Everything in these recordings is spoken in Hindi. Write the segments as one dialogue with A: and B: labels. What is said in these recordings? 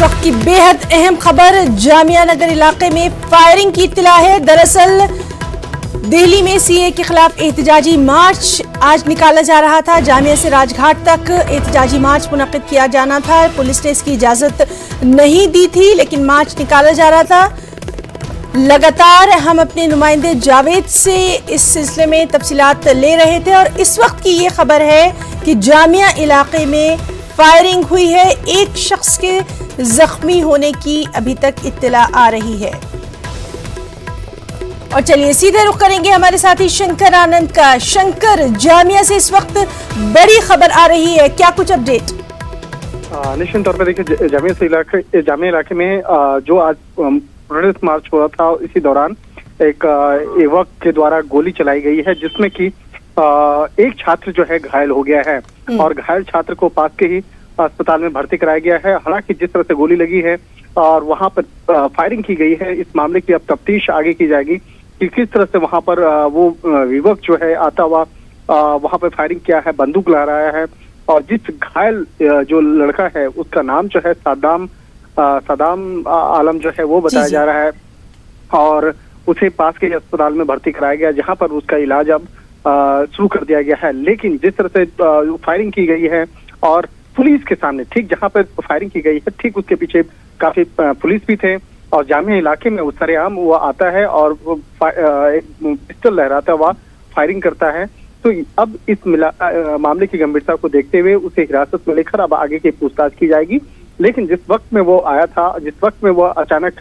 A: वक्त की बेहद अहम खबर जामिया नगर इलाके में फायरिंग की इत्तला है। दरअसल दिल्ली में सीए के खिलाफ एहतजाजी मार्च आज निकाला जा रहा था। जामिया से राजघाट तक एहतजाजी मार्च मुनक्किद किया जाना था। पुलिस ने इसकी इजाजत नहीं दी थी, लेकिन मार्च निकाला जा रहा था। लगातार हम अपने नुमाइंदे जावेद से इस सिलसिले में तफसीलात ले रहे थे और इस वक्त की ये खबर है कि जामिया इलाके में फायरिंग हुई है। एक शख्स के जख्मी होने की अभी तक इत्तला आ रही है। और चलिए सीधे रुख करेंगे हमारे साथी शंकर आनंद का। शंकर, जामिया से इस वक्त बड़ी खबर आ रही है, क्या कुछ अपडेट?
B: निश्चित तौर पर देखिए, जामिया इलाके में जो आज प्रोटेस्ट मार्च हुआ था, इसी दौरान एक युवक के द्वारा गोली चलाई गई है, जिसमें कि एक छात्र जो है घायल हो गया है और घायल छात्र को पास के ही अस्पताल में भर्ती कराया गया है। हालांकि जिस तरह से गोली लगी है और वहां पर फायरिंग की गई है, इस मामले की अब तफ्तीश आगे की जाएगी कि किस तरह से वहां पर वो युवक जो है आता हुआ वहां पर फायरिंग किया है, बंदूक लहराया है। और जिस घायल जो लड़का है उसका नाम जो है सदाम आलम जो है वो बताया जा रहा है और उसे पास के अस्पताल में भर्ती कराया गया, जहां पर उसका इलाज अब शुरू कर दिया गया है। लेकिन जिस तरह से फायरिंग की गई है और पुलिस के सामने, ठीक जहां पर फायरिंग की गई है ठीक उसके पीछे काफी पुलिस भी थे और जामिया इलाके में उस सरेआम वो आता है और वो एक पिस्टल लहराता हुआ फायरिंग करता है। तो अब इस मामले की गंभीरता को देखते हुए उसे हिरासत में लेकर अब आगे की पूछताछ की जाएगी। लेकिन जिस वक्त में वो आया था, जिस वक्त में वो अचानक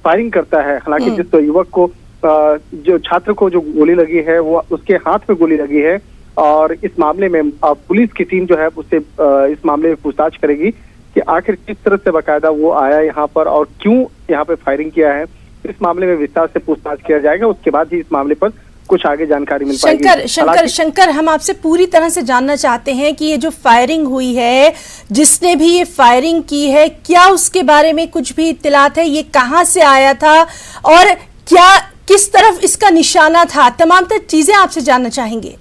B: फायरिंग करता है, हालांकि जिस युवक को जो छात्र को जो गोली लगी है वो उसके हाथ में गोली लगी है और इस मामले में पुलिस की टीम जो है उससे इस मामले में पूछताछ करेगी कि आखिर किस तरह से बाकायदा वो आया यहाँ पर और क्यों यहाँ पे फायरिंग किया है। इस मामले में विस्तार से पूछताछ किया जाएगा, उसके बाद ही इस मामले पर कुछ आगे जानकारी मिल पाएगी।
A: शंकर, हम आपसे पूरी तरह से जानना चाहते हैं कि ये जो फायरिंग हुई है, जिसने भी ये फायरिंग की है, क्या उसके बारे में कुछ भी इत्तलात है? ये कहाँ से आया था और क्या किस तरफ इसका निशाना था? तमाम तर चीजें आपसे जानना चाहेंगे।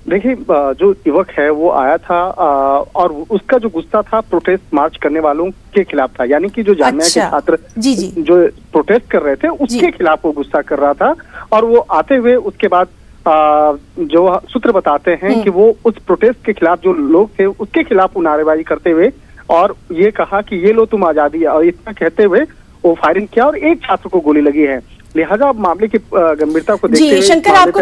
B: देखिए, जो युवक है वो आया था और उसका जो गुस्सा था प्रोटेस्ट मार्च करने वालों के खिलाफ था, यानी कि जो जामिया के छात्र जो प्रोटेस्ट कर रहे थे उसके खिलाफ वो गुस्सा कर रहा था। और वो आते हुए उसके बाद जो सूत्र बताते हैं कि वो उस प्रोटेस्ट के खिलाफ जो लोग थे उसके खिलाफ वो नारेबाजी करते हुए और ये कहा कि ये लो तुम आजादी, और इतना कहते हुए वो फायरिंग किया और एक छात्र को गोली लगी है। लिहाजा अब मामले की गंभीरता को देखते हुए
A: शंकर आपको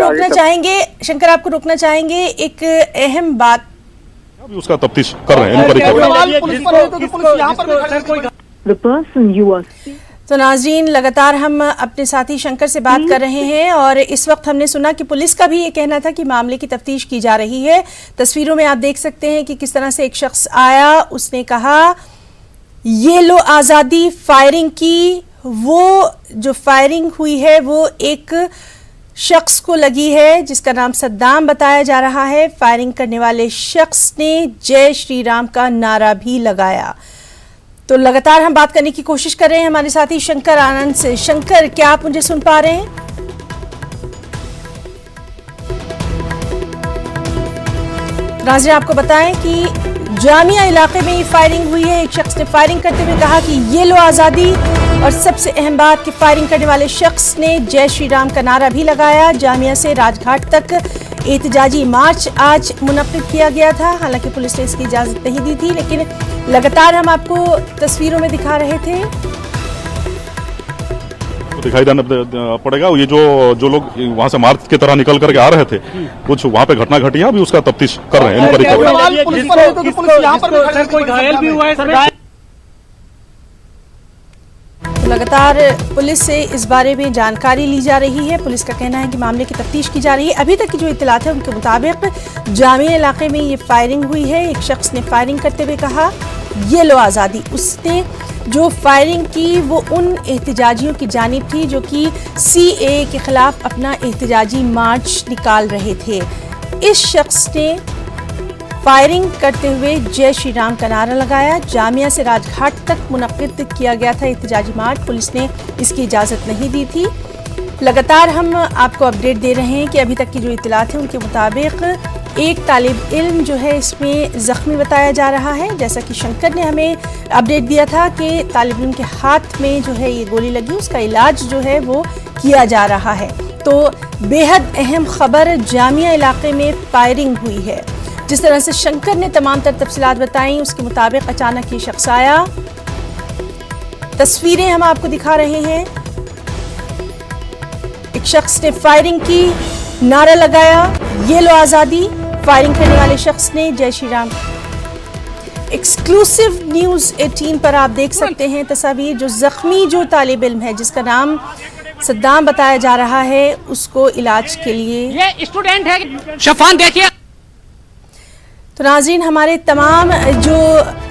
A: रोकना चाहेंगे एक अहम बात।
C: उसका तफ्तीश कर रहे हैं।
A: तो नाज़रीन, लगातार हम अपने साथी शंकर से बात कर रहे हैं और इस वक्त हमने सुना कि पुलिस का भी ये कहना था कि मामले की तफ्तीश की जा रही है। तस्वीरों में आप देख सकते हैं कि किस तरह से एक शख्स आया, उसने कहा ये लो आज़ादी, फायरिंग की। वो जो फायरिंग हुई है वो एक शख्स को लगी है जिसका नाम सद्दाम बताया जा रहा है। फायरिंग करने वाले शख्स ने जय श्री राम का नारा भी लगाया। तो लगातार हम बात करने की कोशिश कर रहे हैं हमारे साथी शंकर आनंद से। शंकर, क्या आप मुझे सुन पा रहे हैं? नाज़रीन, आपको बताएं कि जामिया इलाके में ये फायरिंग हुई है। एक शख्स ने फायरिंग करते हुए कहा कि ये लो आज़ादी, और सबसे अहम बात कि फायरिंग करने वाले शख्स ने जय श्री राम का नारा भी लगाया। जामिया से राजघाट तक एहतजाजी मार्च आज मुनक्किद किया गया था। हालांकि पुलिस ने इसकी इजाजत नहीं दी थी, लेकिन लगातार हम आपको तस्वीरों में दिखा रहे थे।
C: दिखाई देना पड़ेगा। ये जो लोग वहां से मार्च की तरह निकल करके आ रहे थे, कुछ वहां पे घटना घटी है, अभी उसका तफ्तीश कर रहे हैं।
A: लगातार पुलिस से इस बारे में जानकारी ली जा रही है। पुलिस का कहना है कि मामले की तफ्तीश की जा रही है। अभी तक की जो इत्तलात है उनके मुताबिक जामिया इलाके में ये फायरिंग हुई है। एक शख्स ने फायरिंग करते हुए कहा ये लो आज़ादी। उसने जो फायरिंग की वो उन एहतजाजियों की जानिब थी जो कि सीए के खिलाफ अपना एहतजाजी मार्च निकाल रहे थे। इस शख्स ने फायरिंग करते हुए जय श्री राम का नारा लगाया। जामिया से राजघाट तक मुनक्किद किया गया था एहतजाजी मार्च। पुलिस ने इसकी इजाज़त नहीं दी थी। लगातार हम आपको अपडेट दे रहे हैं कि अभी तक की जो इत्तलात है उनके मुताबिक एक तालिब इल्म जो है इसमें जख्मी बताया जा रहा है। जैसा कि शंकर ने हमें अपडेट दिया था कि तालिब इल्म के हाथ में जो है ये गोली लगी, उसका इलाज जो है वो किया जा रहा है। तो बेहद अहम खबर, जामिया इलाके में फायरिंग हुई है। जिस तरह से शंकर ने तमाम तर तफसीलात बताई, उसके मुताबिक अचानक ये शख्स आया। तस्वीरें हम आपको दिखा रहे हैं। एक शख्स ने फायरिंग की, नारा लगाया ये लो आज़ादी। फायरिंग करने वाले शख्स ने जय श्री राम। एक्सक्लूसिव न्यूज़ 18 पर आप देख सकते हैं तस्वीर। जो जख्मी जो तालिब इल्म है जिसका नाम सद्दाम बताया जा रहा है, उसको इलाज के लिए
D: ये स्टूडेंट है शफान, देखिए।
A: तो नाज़रीन, हमारे तमाम जो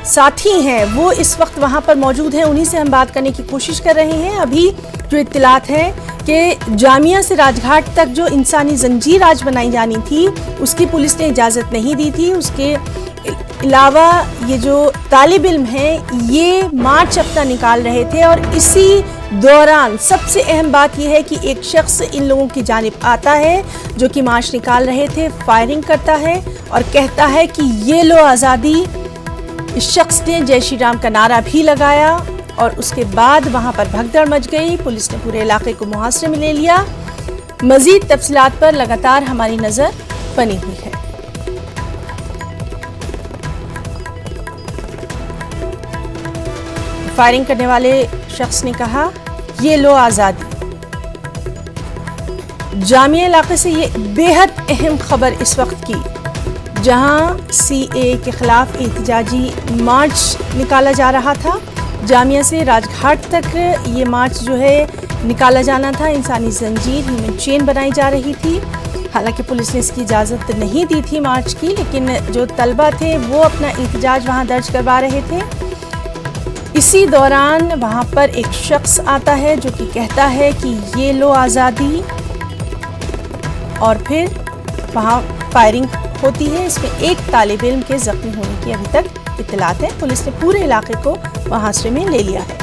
A: साथी हैं वो इस वक्त वहाँ पर मौजूद हैं, उन्हीं से हम बात करने की कोशिश कर रहे हैं। अभी जो इत्तलात है कि जामिया से राजघाट तक जो इंसानी जंजीर आज बनाई जानी थी उसकी पुलिस ने इजाज़त नहीं दी थी। उसके अलावा ये जो तालिब इल्म हैं ये मार्च अपना निकाल रहे थे और इसी दौरान सबसे अहम बात यह है कि एक शख्स इन लोगों की जानिब आता है जो कि मार्च निकाल रहे थे, फायरिंग करता है और कहता है कि ये लो आज़ादी। इस शख्स ने जय श्री राम का नारा भी लगाया और उसके बाद वहां पर भगदड़ मच गई। पुलिस ने पूरे इलाके को मुहासरे में ले लिया। मजीद तफसीलात पर लगातार हमारी नजर बनी हुई है। फायरिंग करने वाले शख्स ने कहा ये लो आज़ादी। जामिया इलाके से ये बेहद अहम खबर इस वक्त की, जहां सीए के खिलाफ एहतजाजी मार्च निकाला जा रहा था। जामिया से राजघाट तक ये मार्च जो है निकाला जाना था। इंसानी जंजीर, ह्यूमन चेन बनाई जा रही थी। हालांकि पुलिस ने इसकी इजाज़त नहीं दी थी मार्च की, लेकिन जो तलबा थे वो अपना एहतजाज वहाँ दर्ज करवा रहे थे। इसी दौरान वहाँ पर एक शख्स आता है जो कि कहता है कि ये लो आज़ादी और फिर वहाँ फायरिंग होती है। इसमें एक तालिब इल्म के जख्मी होने की अभी तक इत्तलात है। पुलिस ने पूरे इलाके को मुहासरे में ले लिया है।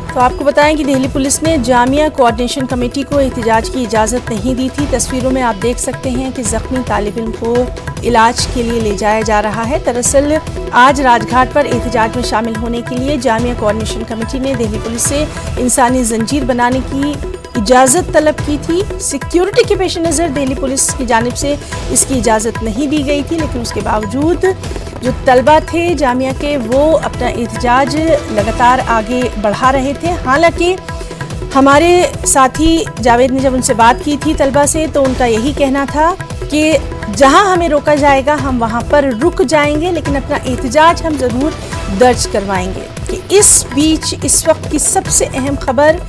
A: तो आपको बताएं कि दिल्ली पुलिस ने जामिया कोऑर्डिनेशन कमेटी को एहतजाज की इजाज़त नहीं दी थी। तस्वीरों में आप देख सकते हैं कि जख्मी तालिब इल्म को इलाज के लिए ले जाया जा रहा है। दरअसल आज राजघाट पर एहतजाज में शामिल होने के लिए जामिया कोऑर्डिनेशन कमेटी ने दिल्ली पुलिस से इंसानी जंजीर बनाने की इजाज़त तलब की थी। सिक्योरिटी के पेश नज़र दिल्ली पुलिस की जानिब से इसकी इजाज़त नहीं दी गई थी, लेकिन उसके बावजूद जो तलबा थे जामिया के वो अपना एहतजाज लगातार आगे बढ़ा रहे थे। हालांकि हमारे साथी जावेद ने जब उनसे बात की थी तलबा से, तो उनका यही कहना था कि जहां हमें रोका जाएगा हम वहां पर रुक जाएंगे, लेकिन अपना एहतजाज हम ज़रूर दर्ज करवाएंगे। कि इस बीच इस वक्त की सबसे अहम खबर,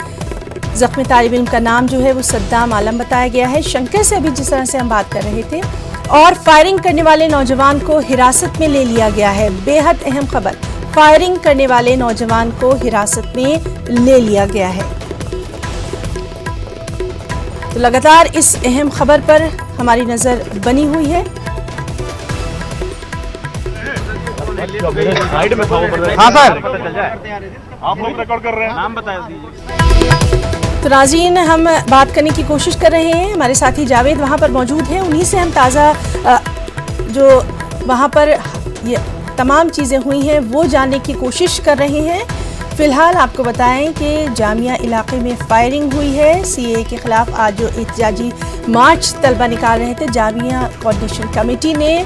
A: जख्मी तालिब इल्म का नाम जो है वो सद्दाम आलम बताया गया है। शंकर से अभी जिस तरह से हम बात कर रहे थे, और फायरिंग करने वाले नौजवान को हिरासत में ले लिया गया है। बेहद अहम खबर, फायरिंग करने वाले नौजवान को हिरासत में ले लिया गया है। तो लगातार इस अहम खबर पर हमारी नजर बनी हुई है।
E: हाँ सर,
C: आप लोग रिकॉर्ड कर रहे हैं,
E: नाम बता दीजिए।
A: तो नाज़रीन, हम बात करने की कोशिश कर रहे हैं। हमारे साथी जावेद वहाँ पर मौजूद हैं, उन्हीं से हम ताज़ा जो वहाँ पर ये तमाम चीज़ें हुई हैं वो जानने की कोशिश कर रहे हैं। फ़िलहाल आपको बताएं कि जामिया इलाके में फायरिंग हुई है। सीए के ख़िलाफ़ आज जो एहतजाजी मार्च तलबा निकाल रहे थे, जामिया कोऑर्डिनेशन कमेटी ने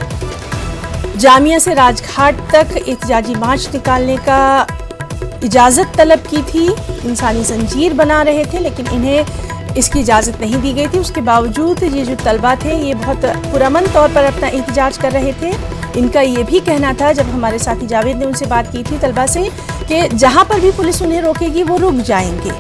A: जामिया से राजघाट तक एहतजाजी मार्च निकालने का इजाज़त तलब की थी। इंसानी जंजीर बना रहे थे, लेकिन इन्हें इसकी इजाज़त नहीं दी गई थी। उसके बावजूद ये जो तलबा थे ये बहुत पुरअमन तौर पर अपना एहतजाज कर रहे थे। इनका ये भी कहना था, जब हमारे साथी जावेद ने उनसे बात की थी तलबा से, कि जहाँ पर भी पुलिस उन्हें रोकेगी वो रुक जाएंगे।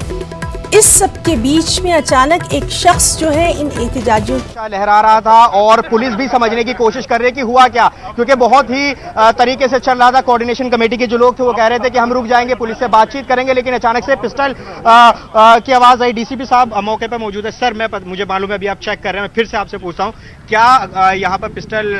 A: इस सब के बीच में अचानक एक शख्स जो है इन एहतजाजियों
E: लहरा रहा था और पुलिस भी समझने की कोशिश कर रही कि हुआ क्या, क्योंकि बहुत ही तरीके से चल रहा था। कोऑर्डिनेशन कमेटी के जो लोग थे वो कह रहे थे कि हम रुक जाएंगे, पुलिस से बातचीत करेंगे, लेकिन अचानक से पिस्टल की आवाज आई। डीसीपी साहब मौके पर मौजूद है। सर मुझे मालूम है अभी आप चेक कर रहे हैं, मैं फिर से आपसे पूछता हूँ, क्या यहाँ पर पिस्टल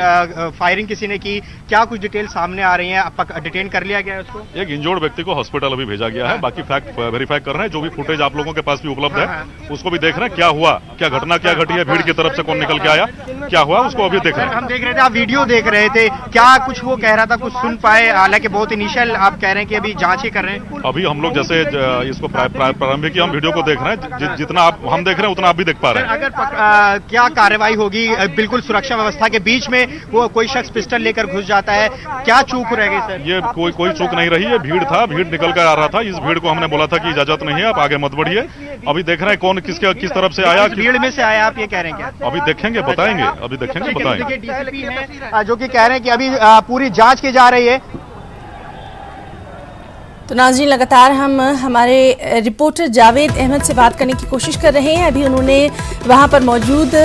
E: फायरिंग किसी ने की? क्या कुछ डिटेल सामने आ रही है? डिटेन कर लिया गया है उसको?
C: एक इंजोर्ड व्यक्ति को हॉस्पिटल अभी भेजा गया है। बाकी फैक्ट वेरीफाई कर रहे हैं। जो भी फुटेज आप लोगों के पास भी उपलब्ध है उसको भी देख रहे हैं। क्या हुआ, क्या घटना क्या घटी है, भीड़ की तरफ से कौन निकल के आया, क्या हुआ, उसको अभी देख रहे हैं।
E: हम देख रहे थे, आप वीडियो देख रहे थे, क्या कुछ वो कह रहा था, कुछ सुन पाए? हालांकि बहुत इनिशियल आप कह रहे हैं कि अभी जांच ही कर रहे हैं।
C: अभी हम लोग जैसे इसको प्रारंभिक हम वीडियो को देख रहे हैं, जितना आप हम देख रहे हैं उतना आप भी देख पा रहे हैं।
E: अगर क्या कार्रवाई होगी? बिल्कुल सुरक्षा व्यवस्था के बीच में वो कोई शख्स पिस्टल लेकर घुस जाता है, क्या चूक रह गई सर?
C: ये कोई चूक नहीं रही है। भीड़ था, भीड़ निकल कर आ रहा था। इस भीड़ को हमने बोला था कि इजाजत नहीं है, आप आगे मत बढ़िए। अभी देख रहे हैं कौन किस तरफ से आया,
E: भीड़ में से आया, आप ये कह रहे हैं क्या?
C: अभी देखेंगे, बताएंगे, अभी देखेंगे, बताएंगे।
E: डीसीपी है जो कि कह रहे हैं कि अभी पूरी जांच की जा रही है।
A: तो नाज़रीन, लगातार हम हमारे रिपोर्टर जावेद अहमद से बात करने की कोशिश कर रहे हैं। अभी उन्होंने वहां पर मौजूद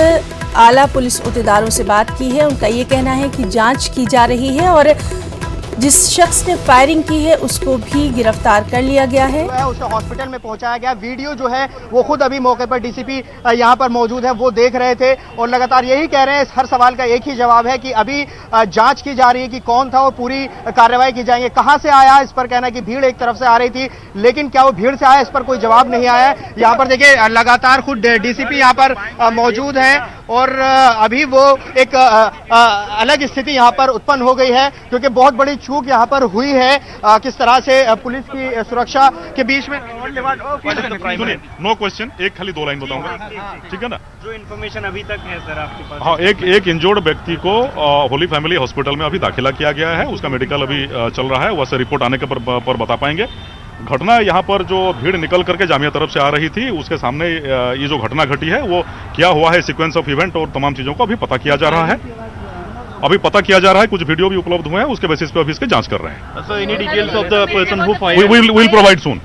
A: आला पुलिस ओहदेदारों से बात की है। उनका ये कहना है कि जांच की जा रही है और जिस शख्स ने फायरिंग की है उसको भी गिरफ्तार कर लिया गया है,
E: उसे हॉस्पिटल में पहुंचाया गया। वीडियो जो है वो खुद अभी मौके पर डीसीपी यहां पर मौजूद है, वो देख रहे थे और लगातार यही कह रहे हैं। हर सवाल का एक ही जवाब है कि अभी जांच की जा रही है कि कौन था और पूरी कार्रवाई की जाएंगे। कहां से आया, इस पर कहना है कि भीड़ एक तरफ से आ रही थी, लेकिन क्या वो भीड़ से आया, इस पर कोई जवाब नहीं आया है। यहाँ पर देखिए लगातार खुद डीसीपी यहाँ पर मौजूद है और अभी वो एक अलग स्थिति यहाँ पर उत्पन्न हो गई है, क्योंकि बहुत बड़ी चूक यहाँ पर हुई है। किस तरह से पुलिस की सुरक्षा के बीच में
C: नो क्वेश्चन, एक खाली 2 लाइन बताऊंगा, ठीक है ना?
F: जो इन्फॉर्मेशन अभी तक है सर आपके पास?
C: हाँ, एक इंजोर्ड व्यक्ति को होली फैमिली हॉस्पिटल में अभी दाखिला किया गया है। उसका मेडिकल अभी चल रहा है, वैसे रिपोर्ट आने के पर बता पाएंगे। घटना यहाँ पर जो भीड़ निकल करके जामिया तरफ से आ रही थी, उसके सामने ये जो घटना घटी है वो क्या हुआ है, सीक्वेंस ऑफ इवेंट और तमाम चीजों को अभी पता किया जा रहा है। अभी पता किया जा रहा है, कुछ वीडियो भी उपलब्ध हुए हैं, उसके बेसिस पे अभी इसकी जांच कर रहे हैं।
F: So any details of the person who fired?
C: We will provide soon.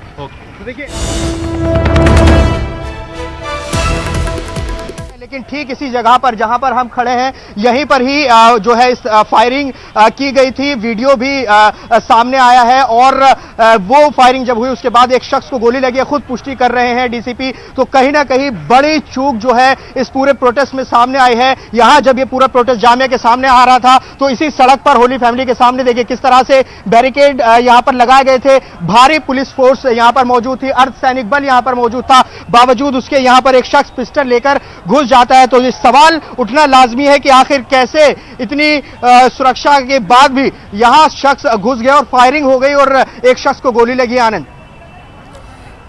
E: लेकिन ठीक इसी जगह पर जहां पर हम खड़े हैं, यहीं पर ही जो है इस फायरिंग की गई थी। वीडियो भी सामने आया है और वो फायरिंग जब हुई उसके बाद एक शख्स को गोली लगी है, खुद पुष्टि कर रहे हैं डीसीपी। तो कहीं ना कहीं बड़ी चूक जो है इस पूरे प्रोटेस्ट में सामने आई है। यहां जब ये पूरा प्रोटेस्ट जामिया के सामने आ रहा था तो इसी सड़क पर होली फैमिली के सामने देखिए किस तरह से बैरिकेड यहां पर लगाए गए थे। भारी पुलिस फोर्स यहां पर मौजूद थी, अर्धसैनिक बल यहां पर मौजूद था। बावजूद उसके यहां पर एक शख्स पिस्टल लेकर घुस जाता है। तो ये सवाल उठना लाजमी है कि आखिर कैसे इतनी सुरक्षा के बाद भी यहां शख्स घुस गया और फायरिंग हो गई और एक शख्स को गोली लगी। आनंद,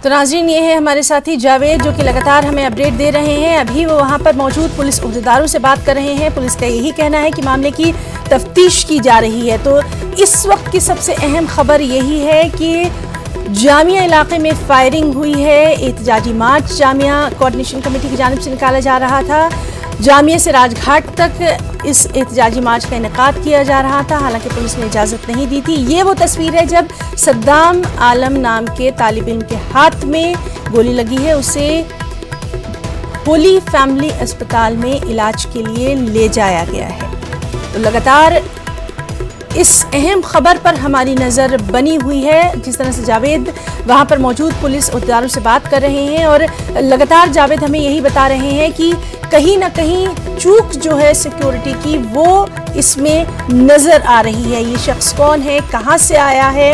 A: तो नाज़रीन, ये है हमारे साथी जावेद जो कि लगातार हमें अपडेट दे रहे हैं। अभी वो वहां पर मौजूद पुलिस ओहदेदारों से बात कर रहे हैं। पुलिस का यही कहना है कि मामले की तफ्तीश की जा रही है। तो इस वक्त की सबसे अहम खबर यही है कि जामिया इलाके में फायरिंग हुई है। एहतजाजी मार्च जामिया कोऑर्डिनेशन कमेटी की जानिब से निकाला जा रहा था। जामिया से राजघाट तक इस एहतजाजी मार्च का इनेकाद किया जा रहा था, हालांकि पुलिस ने इजाज़त नहीं दी थी। ये वो तस्वीर है जब सद्दाम आलम नाम के तालिब इल्म के हाथ में गोली लगी है। उसे होली फैमिली अस्पताल में इलाज के लिए ले जाया गया है। तो लगातार इस अहम खबर पर हमारी नज़र बनी हुई है। जिस तरह से जावेद वहाँ पर मौजूद पुलिस ओहदेदारों से बात कर रहे हैं और लगातार जावेद हमें यही बता रहे हैं कि कहीं ना कहीं चूक जो है सिक्योरिटी की वो इसमें नज़र आ रही है। ये शख्स कौन है, कहाँ से आया है,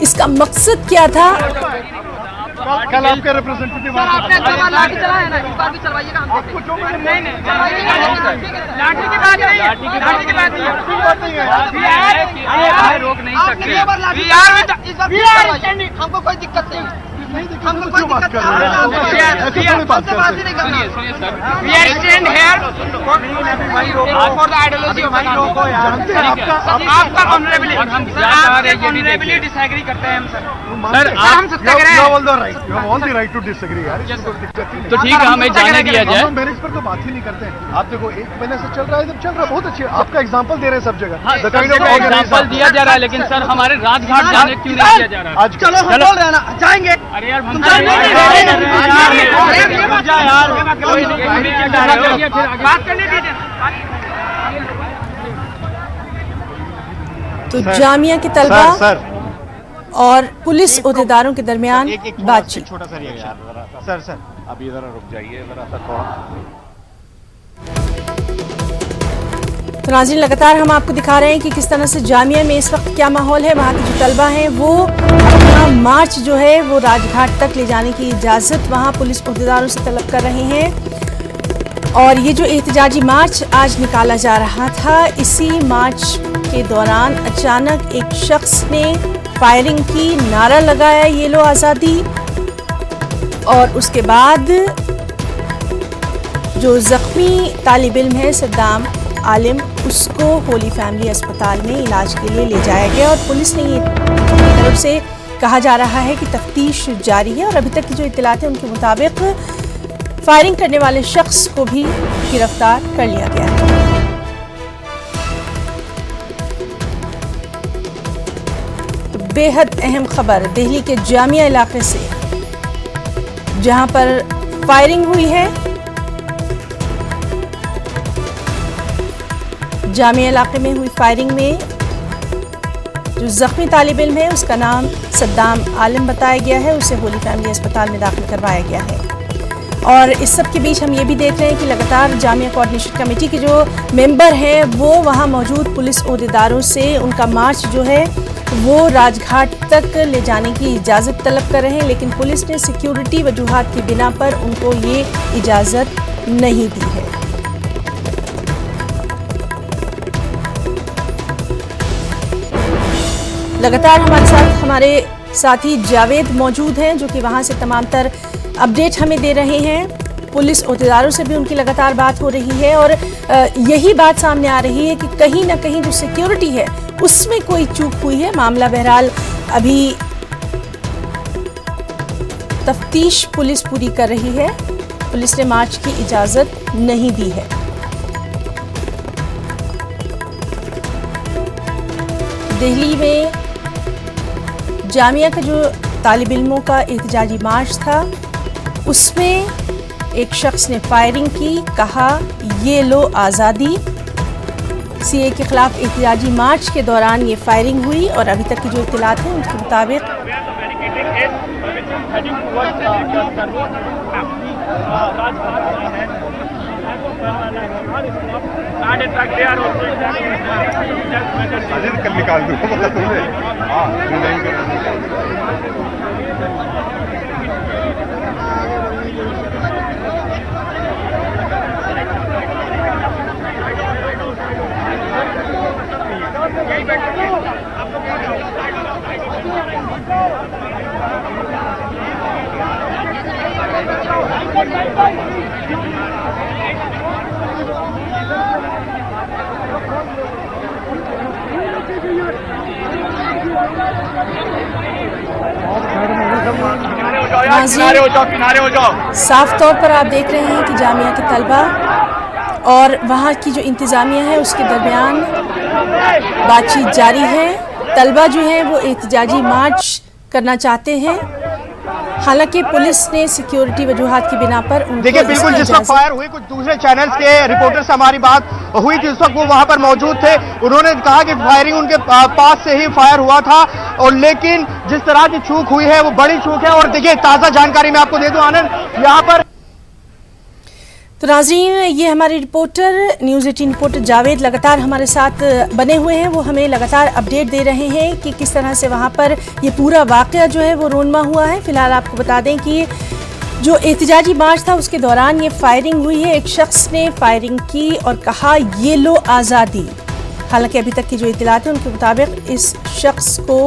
A: इसका मकसद क्या था?
E: कल आपके रिप्रेजेंटेटिव
G: आपने लाठी चलाया ना, इस बार भी चलवाइएगा। आपको जो नहीं लाठी की बात नहीं है, लाठी की बात नहीं है, रोक नहीं सकते। हमको कोई दिक्कत नहीं, हमको कोई दिक्कत नहीं। डिसएग्री करते हैं हम सर, हम सत्याग्रह
F: तो ठीक है, हमें जाने दिया जाए।
H: मैरिज पर तो बात ही नहीं करते हैं। आप देखो 1 महीने से चल रहा है, जब चल रहा है बहुत अच्छे, आपका एग्जांपल दे रहे हैं सब जगह।
F: एग्जांपल दिया जा रहा है, लेकिन सर हमारे राजघाट जाने क्यों नहीं दिया जा रहा है?
H: आज चलो हम बोल रहे हैं ना, जाएंगे।
F: अरे यार
G: बात करने दीजिए।
A: तो जामिया के तलबा और पुलिस ओहदेदारों के दरमियान बातचीत।
E: छोटा सा रिएक्शन सर
F: अभी जरा रुक जाइए जरा सा थोड़ा।
A: तो नाज़रीन, लगातार हम आपको दिखा रहे हैं कि किस तरह से जामिया में इस वक्त क्या माहौल है। वहाँ के जो तलबा हैं वो अपना मार्च जो है वो राजघाट तक ले जाने की इजाज़त वहाँ पुलिस ओहदेदारों से तलब कर रहे हैं। और ये जो एहतजाजी मार्च आज निकाला जा रहा था, इसी मार्च के दौरान अचानक एक शख्स ने फायरिंग की, नारा लगाया ये लो आज़ादी, और उसके बाद जो ज़ख्मी तालिब इल्म है सद्दाम आलिम, उसको होली फैमिली अस्पताल में इलाज के लिए ले जाया गया। और पुलिस ने ये तरफ से कहा जा रहा है कि तफ्तीश जारी है और अभी तक की जो इत्तलात है उनके मुताबिक फायरिंग करने वाले शख्स को भी गिरफ्तार कर लिया गया है। तो बेहद अहम खबर दिल्ली के जामिया इलाके से, जहां पर फायरिंग हुई है। जामिया इलाके में हुई फायरिंग में जो जख्मी तालिब इल्म है उसका नाम सद्दाम आलिम बताया गया है, उसे होली फैमिली अस्पताल में दाखिल करवाया गया है। और इस सब के बीच हम ये भी देख रहे हैं कि लगातार जामिया कोऑर्डिनेशन कमेटी के जो मेंबर हैं वो वहाँ मौजूद पुलिस ओहदेदारों से उनका मार्च जो है वो राजघाट तक ले जाने की इजाज़त तलब कर रहे हैं, लेकिन पुलिस ने सिक्योरिटी वजूहात की बिना पर उनको ये इजाज़त नहीं दी है। लगातार हमारे साथी जावेद मौजूद हैं जो कि वहां से तमाम तर अपडेट हमें दे रहे हैं। पुलिस ओहदेदारों से भी उनकी लगातार बात हो रही है और यही बात सामने आ रही है कि कहीं ना कहीं जो सिक्योरिटी है उसमें कोई चूक हुई है। मामला बहरहाल अभी तफ्तीश पुलिस पूरी कर रही है। पुलिस ने मार्च की इजाजत नहीं दी है। दिल्ली में जामिया का जो तालिब इल्मों का एहतजाजी मार्च था उसमें एक शख्स ने फायरिंग की, कहा ये लो आज़ादी। सीए के खिलाफ एहतजाजी मार्च के दौरान ये फायरिंग हुई और अभी तक की जो इत्तलात हैं उनके मुताबिक
H: कल निकाल दूँ
A: साफ तौर पर आप देख रहे हैं कि जामिया के तलबा और वहाँ की जो इंतज़ामिया है उसके दरमियान बातचीत जारी है। तलबा जो है वो एहतजाजी मार्च करना चाहते हैं, हालांकि पुलिस ने सिक्योरिटी वजूहात की बिना पर उनको
E: देखिए बिल्कुल जिस वक्त फायर हुई कुछ दूसरे चैनल्स के रिपोर्टर से हमारी बात हुई थी, उस वक्त वो वहां पर मौजूद थे। उन्होंने कहा कि फायरिंग उनके पास से ही फायर हुआ था और लेकिन जिस तरह की चूक हुई है वो बड़ी चूक है। और देखिए ताज़ा जानकारी मैं आपको दे दूं आनंद, यहाँ पर
A: तो नाज़रीन ये हमारे रिपोर्टर न्यूज़ 18 रिपोर्टर जावेद लगातार हमारे साथ बने हुए हैं। वो हमें लगातार अपडेट दे रहे हैं कि किस तरह से वहाँ पर ये पूरा वाक़या जो है वो रोनमा हुआ है। फ़िलहाल आपको बता दें कि जो एहतजाजी मार्च था उसके दौरान ये फायरिंग हुई है। एक शख्स ने फायरिंग की और कहा ये लो आज़ादी। हालांकि अभी तक की जो इत्तलात है उनके मुताबिक इस शख्स को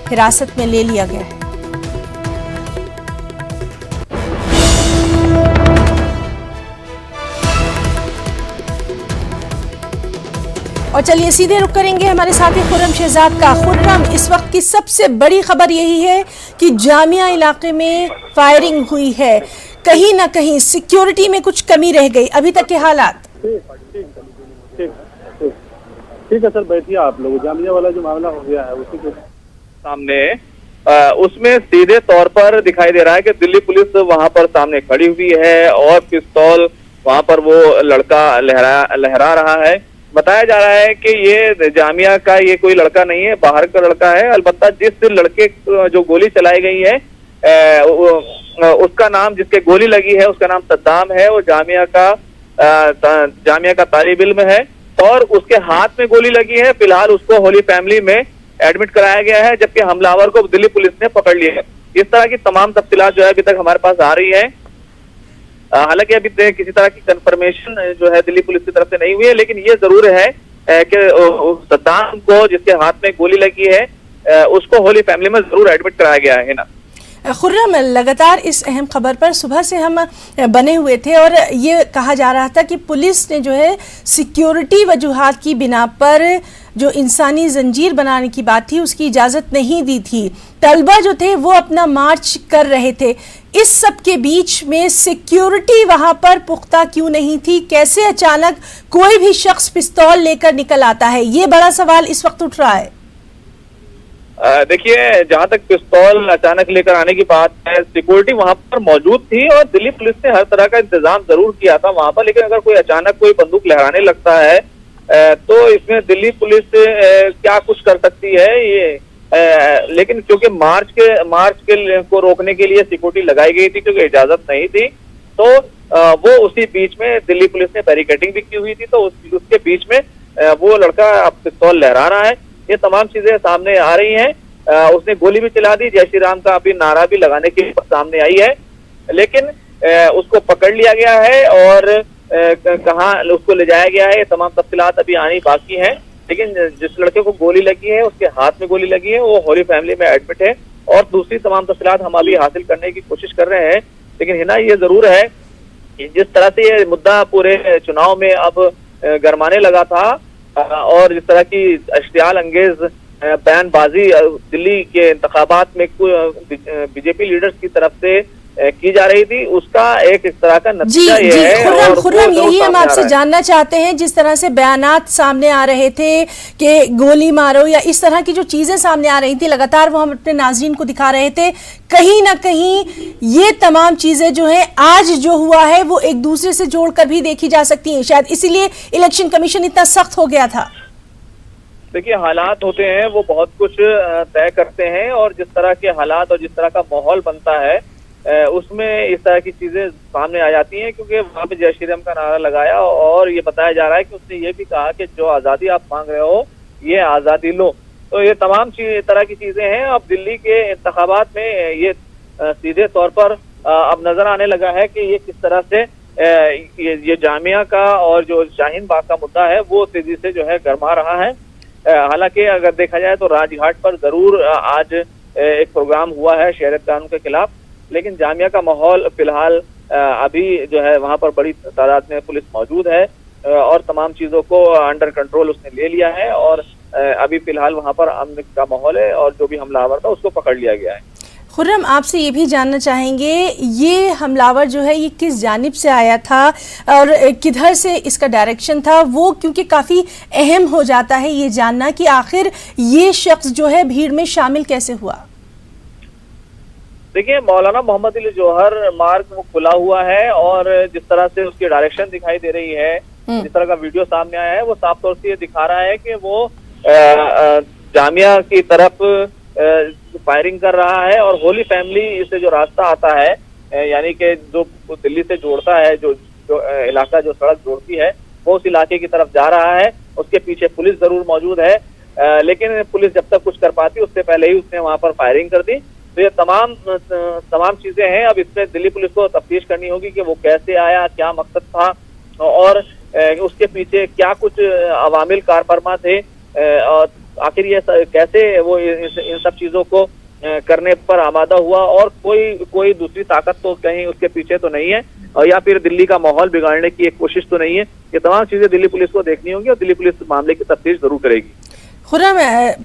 A: हिरासत में ले लिया गया है। और चलिए सीधे रुक करेंगे हमारे साथी खुर्रम शहजाद का। खुर्रम, इस वक्त की सबसे बड़ी खबर यही है कि जामिया इलाके में फायरिंग हुई है, कहीं ना कहीं सिक्योरिटी में कुछ कमी रह गई। अभी तक के हालात?
I: ठीक है सर, बैठिए आप लोग। जामिया वाला जो मामला हो गया है उसी के सामने उसमें सीधे तौर पर दिखाई दे रहा है कि दिल्ली पुलिस वहां पर सामने खड़ी हुई है और पिस्तौल वहां पर वो लड़का लहरा रहा है। बताया जा रहा है कि ये जामिया का ये कोई लड़का नहीं है, बाहर का लड़का है। अलबत्ता जिस लड़के जो गोली चलाई गई है उसका नाम, जिसके गोली लगी है उसका नाम सद्दाम है। वो जामिया का तालिब इल्म है और उसके हाथ में गोली लगी है। फिलहाल उसको होली फैमिली में एडमिट कराया गया है, जबकि हमलावर को दिल्ली पुलिस ने पकड़ लिया है। इस तरह की तमाम तफसीलात जो है अभी तक हमारे पास आ रही है। हालांकि अभी किसी तरह की कंफर्मेशन जो है दिल्ली पुलिस की तरफ से नहीं हुई है, लेकिन ये जरूर है कि सद्दाम को जिसके हाथ में गोली लगी है उसको होली फैमिली में जरूर एडमिट कराया गया है ना।
A: खुर्रम, लगातार इस अहम खबर पर सुबह से हम बने हुए थे और ये कहा जा रहा था कि पुलिस ने जो है सिक्योरिटी वजूहात की बिना पर जो इंसानी जंजीर बनाने की बात थी उसकी इजाज़त नहीं दी थी। तलबा जो थे वो अपना मार्च कर रहे थे। इस सब के बीच में सिक्योरिटी वहां पर पुख्ता क्यों नहीं थी? कैसे अचानक कोई भी शख्स पिस्तौल लेकर निकल आता है? ये बड़ा सवाल इस वक्त उठ रहा है।
I: देखिए, जहां तक पिस्तौल अचानक लेकर आने की बात है, सिक्योरिटी वहां पर मौजूद थी और दिल्ली पुलिस ने हर तरह का इंतजाम जरूर किया था वहां पर। लेकिन अगर कोई अचानक कोई बंदूक लहराने लगता है तो इसमें दिल्ली पुलिस क्या कुछ कर सकती है ये। लेकिन क्योंकि मार्च को रोकने के लिए सिक्योरिटी लगाई गई थी, क्योंकि इजाजत नहीं थी, तो वो उसी बीच में दिल्ली पुलिस ने बैरिकेडिंग भी की हुई थी, तो उसके बीच में वो लड़का अब पिस्तौल लहरा रहा है। ये तमाम चीजें सामने आ रही हैं। उसने गोली भी चला दी, जय श्री राम का अभी नारा भी लगाने की सामने आई है, लेकिन उसको पकड़ लिया गया है और कहाँ उसको ले जाया गया है ये तमाम तफसीलात अभी आनी बाकी हैं। लेकिन जिस लड़के को गोली लगी है उसके हाथ में गोली लगी है, वो होली फैमिली में एडमिट है और दूसरी तमाम तफसीलात हम अभी हासिल करने की कोशिश कर रहे हैं। लेकिन हिना ये जरूर है कि जिस तरह से ये मुद्दा पूरे चुनाव में अब गरमाने लगा था और जिस तरह की इश्तियाल अंगेज बयानबाजी दिल्ली के इंतखाबात में बीजेपी लीडर्स की तरफ से की जा रही थी, उसका एक इस तरह का नतीजा ये है।
A: खुर्रम, यही हम आपसे जानना चाहते हैं, जिस तरह से बयानात सामने आ रहे थे कि गोली मारो या इस तरह की जो चीजें सामने आ रही थी, लगातार वो हम अपने नाज़रीन को दिखा रहे थे, कहीं ना कहीं ये तमाम चीजें जो है आज जो हुआ है वो एक दूसरे से जोड़कर भी देखी जा सकती हैं। शायद इसीलिए इलेक्शन कमीशन इतना सख्त हो गया था।
I: देखिए, हालात होते हैं वो बहुत कुछ तय करते हैं और जिस तरह के हालात और जिस तरह का माहौल बनता है उसमें इस तरह की चीजें सामने आ जाती हैं। क्योंकि वहां पे जय श्री राम का नारा लगाया और ये बताया जा रहा है कि उसने ये भी कहा कि जो आजादी आप मांग रहे हो ये आजादी लो। तो ये तमाम तरह की चीजें हैं। अब दिल्ली के इंतखाबात में ये सीधे तौर पर अब नजर आने लगा है कि ये किस तरह से ये जामिया का और जो शाहीन बाग का मुद्दा है वो तेजी से जो है गरमा रहा है। हालांकि अगर देखा जाए तो राजघाट पर जरूर आज एक प्रोग्राम हुआ है शहरियत कानून के खिलाफ, लेकिन जामिया का माहौल फिलहाल अभी जो है वहां पर बड़ी तादाद में पुलिस मौजूद है और तमाम चीजों को अंडर कंट्रोल उसने ले लिया है और अभी फिलहाल वहां पर अमन का माहौल है और जो भी हमलावर था उसको पकड़ लिया गया है।
A: खुर्रम, आपसे ये भी जानना चाहेंगे, ये हमलावर जो है ये किस जानिब से आया था और किधर से इसका डायरेक्शन था वो, क्योंकि काफ़ी अहम हो जाता है ये जानना कि आखिर ये शख्स जो है भीड़ में शामिल कैसे हुआ।
I: देखिए, मौलाना मोहम्मद अली जौहर मार्ग वो खुला हुआ है और जिस तरह से उसकी डायरेक्शन दिखाई दे रही है, जिस तरह का वीडियो सामने आया है वो साफ तौर से ये दिखा रहा है कि वो जामिया की तरफ फायरिंग कर रहा है और होली फैमिली से जो रास्ता आता है यानी कि जो दिल्ली से जोड़ता है, जो इलाका जो सड़क जोड़ती है वो उस इलाके की तरफ जा रहा है। उसके पीछे पुलिस जरूर मौजूद है, लेकिन पुलिस जब तक कुछ कर पाती उससे पहले ही उसने वहां पर फायरिंग कर दी। तो ये तमाम चीजें हैं। अब इसमें दिल्ली पुलिस को तफ्तीश करनी होगी कि वो कैसे आया, क्या मकसद था और उसके पीछे क्या कुछ अवामिल कारफरमा थे और आखिर ये कैसे वो इन सब चीजों को करने पर आमादा हुआ और कोई दूसरी ताकत तो कहीं उसके पीछे तो नहीं है और या फिर दिल्ली का माहौल बिगाड़ने की एक कोशिश तो नहीं है। ये तमाम चीजें दिल्ली पुलिस को देखनी होगी और दिल्ली पुलिस मामले की तफ्तीश जरूर करेगी।
A: खुर्रम,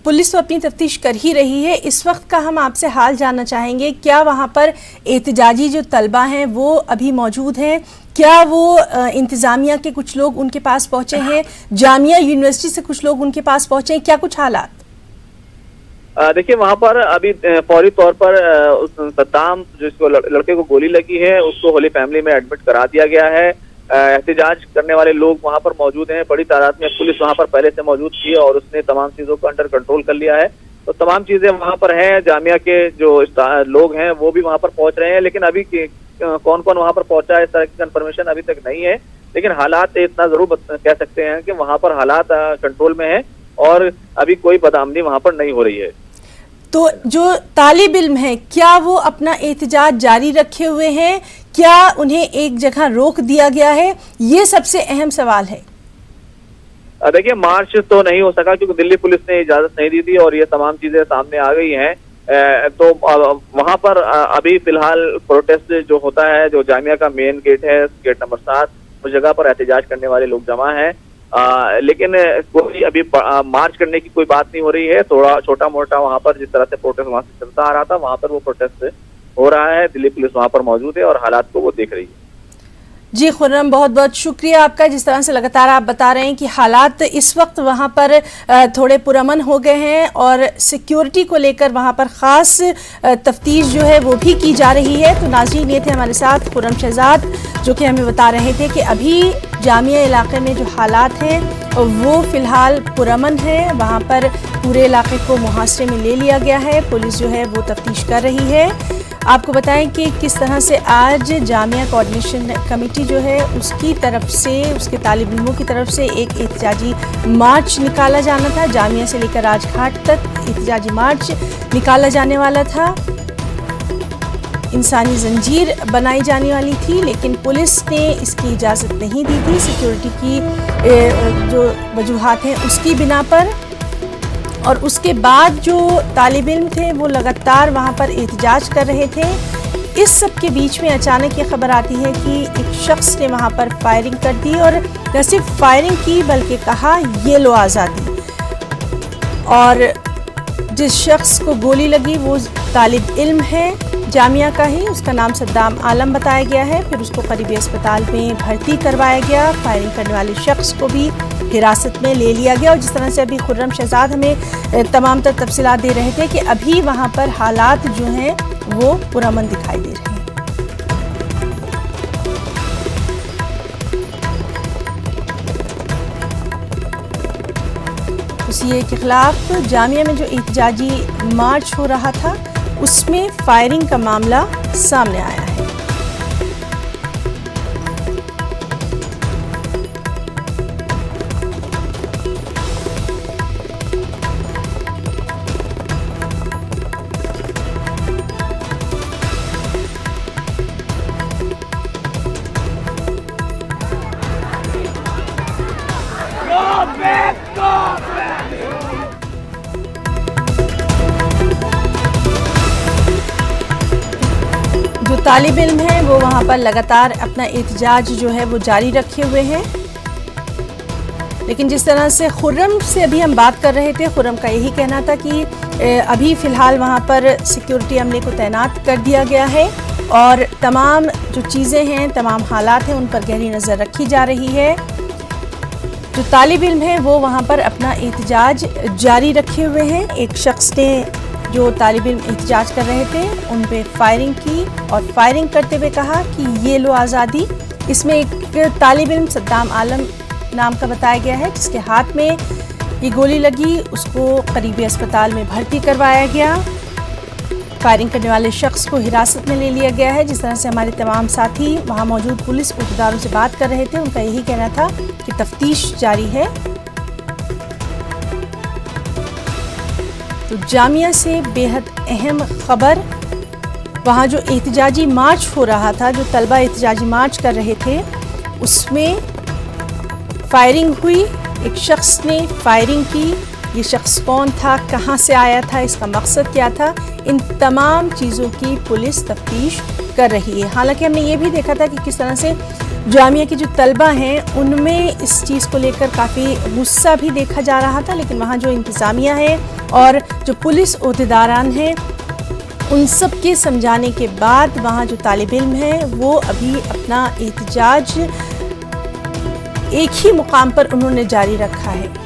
A: पुलिस तो अपनी तफ्तीश कर ही रही है, इस वक्त का हम आपसे हाल जानना चाहेंगे। क्या वहाँ पर एहतजाजी जो तलबा हैं वो अभी मौजूद हैं? क्या वो इंतज़ामिया के कुछ लोग उनके पास पहुँचे हैं? जामिया यूनिवर्सिटी से कुछ लोग उनके पास पहुँचे हैं? क्या कुछ हालात?
I: देखिए वहां पर अभी फौरी तौर पर उस सद्दाम जिसको लड़के को गोली लगी है उसको होली फैमिली में एडमिट करा दिया गया है। एहतिजाज करने वाले लोग वहां पर मौजूद हैं, बड़ी तादाद में पुलिस वहां पर पहले से मौजूद थी और उसने तमाम चीजों को अंडर कंट्रोल कर लिया है। तो तमाम चीजें वहां पर हैं, जामिया के जो लोग हैं वो भी वहां पर पहुंच रहे हैं, लेकिन अभी कौन कौन वहां पर पहुंचा है इस तरह की कंफर्मेशन अभी तक नहीं है। लेकिन हालात इतना जरूर कह सकते हैं कि वहां पर हालात कंट्रोल में है और अभी कोई बदआमनी वहां पर नहीं हो रही है।
A: तो जो तालिब इल्म है क्या वो अपना एहतिजाज जारी रखे हुए हैं, क्या उन्हें एक जगह रोक दिया गया है? ये सबसे अहम सवाल है।
I: देखिए मार्च तो नहीं हो सका क्योंकि दिल्ली पुलिस ने इजाजत नहीं दी थी और ये तमाम चीजें सामने आ गई हैं। तो वहां पर अभी फिलहाल प्रोटेस्ट जो होता है, जो जामिया का मेन गेट है, गेट नंबर 7, उस जगह पर एहतिजाज करने वाले लोग जमा हैं। लेकिन कोई अभी मार्च करने की कोई बात नहीं हो रही है। थोड़ा छोटा मोटा वहां पर जिस तरह से प्रोटेस्ट वहां से चलता आ रहा था वहां पर वो प्रोटेस्ट हो रहा है। दिल्ली पुलिस वहां पर मौजूद है और हालात को वो देख रही है।
A: जी खुर्रम, बहुत बहुत शुक्रिया आपका। जिस तरह से लगातार आप बता रहे हैं कि हालात इस वक्त वहाँ पर थोड़े पुरअमन हो गए हैं और सिक्योरिटी को लेकर वहाँ पर ख़ास तफ्तीश जो है वो भी की जा रही है। तो नाज़रीन, ये थे हमारे साथ खुर्रम शहजाद जो कि हमें बता रहे थे कि अभी जामिया इलाके में जो हालात हैं वो फ़िलहाल पुरअमन है। वहाँ पर पूरे इलाके को मुहासरे में ले लिया गया है, पुलिस जो है वो तफ्तीश कर रही है। आपको बताएं कि किस तरह से आज जामिया कोऑर्डिनेशन कमेटी जो है उसकी तरफ से, उसके तालिब इल्मों की तरफ से एक एहतिजाजी मार्च निकाला जाना था। जामिया से लेकर राजघाट तक एहतिजाजी मार्च निकाला जाने वाला था। इंसानी जंजीर बनाई जाने वाली थी, लेकिन पुलिस ने इसकी इजाज़त नहीं दी थी सिक्योरिटी की जो वजूहात हैं उसकी बिना पर। और उसके बाद जो तालिब इल्म थे वो लगातार वहाँ पर एहतिजाज कर रहे थे। इस सब के बीच में अचानक ये खबर आती है कि एक शख्स ने वहाँ पर फायरिंग कर दी और न सिर्फ फायरिंग की बल्कि कहा ये लो आज़ादी। और जिस शख्स को गोली लगी वो तालिब इल्म है जामिया का ही, उसका नाम सद्दाम आलम बताया गया है। फिर उसको करीबी अस्पताल में भर्ती करवाया गया। फायरिंग करने वाले शख्स को भी हिरासत में ले लिया गया। और जिस तरह से अभी खुर्रम शहजाद हमें तमाम तर तफसीलात दे रहे थे कि अभी वहाँ पर हालात जो हैं वो पुरअमन दिखाई दे रहे हैं। उसी के खिलाफ जामिया में जो एहतिजाजी मार्च हो रहा था उसमें फायरिंग का मामला सामने आया है। जो तालिब इल्म है वो वहाँ पर लगातार अपना एहतिजाज जो है वो जारी रखे हुए हैं। लेकिन जिस तरह से खुर्रम से अभी हम बात कर रहे थे, खुर्रम का यही कहना था कि अभी फ़िलहाल वहाँ पर सिक्योरिटी अमले को तैनात कर दिया गया है और तमाम जो चीज़ें हैं, तमाम हालात हैं, उन पर गहरी नज़र रखी जा रही है। जो तालिब इल्म है वो वहाँ पर अपना एहतिजाज जारी रखे हुए हैं। एक शख्स ने जो तालिब इल्म एहतिजाज कर रहे थे उन पे फायरिंग की और फायरिंग करते हुए कहा कि ये लो आज़ादी। इसमें एक तालिब इल्म सद्दाम आलम नाम का बताया गया है जिसके हाथ में ये गोली लगी, उसको करीबी अस्पताल में भर्ती करवाया गया। फायरिंग करने वाले शख्स को हिरासत में ले लिया गया है। जिस तरह से हमारे तमाम साथी वहाँ मौजूद पुलिस अहदेदारों से बात कर रहे थे, उनका यही कहना था कि तफ्तीश जारी है। तो जामिया से बेहद अहम खबर, वहाँ जो एहतिजाजी मार्च हो रहा था, जो तलबा एहतिजाजी मार्च कर रहे थे, उसमें फायरिंग हुई। एक शख्स ने फायरिंग की। ये शख्स कौन था, कहाँ से आया था, इसका मकसद क्या था, इन तमाम चीज़ों की पुलिस तफ्तीश कर रही है। हालांकि हमने ये भी देखा था कि किस तरह से जामिया के जो तलबा हैं उनमें इस चीज़ को लेकर काफ़ी गुस्सा भी देखा जा रहा था। लेकिन वहाँ जो इंतज़ामिया है और जो पुलिस अहदेदारान हैं उन सब के समझाने के बाद वहाँ जो तालिब इल्म है वो अभी अपना एहतिजाज एक ही मुकाम पर उन्होंने जारी रखा है।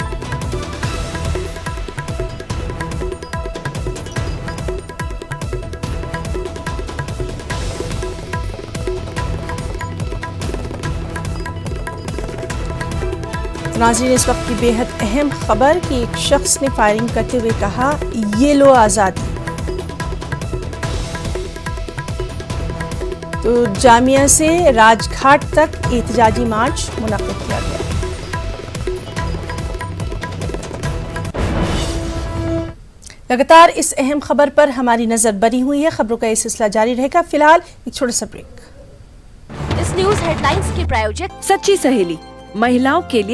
A: तो नाज़रीन, इस वक्त की बेहद अहम खबर कि एक शख्स ने फायरिंग करते हुए कहा, ये लो आज़ादी। तो जामिया से राजघाट तक एहतजाजी मार्च मुनक्किद किया गया। लगातार इस अहम खबर पर हमारी नजर बनी हुई है। खबरों का ये सिलसिला जारी रहेगा। फिलहाल एक छोटा सा ब्रेक।
J: इस न्यूज हेडलाइंस के प्रायोजक सच्ची सहेली, महिलाओं के लिए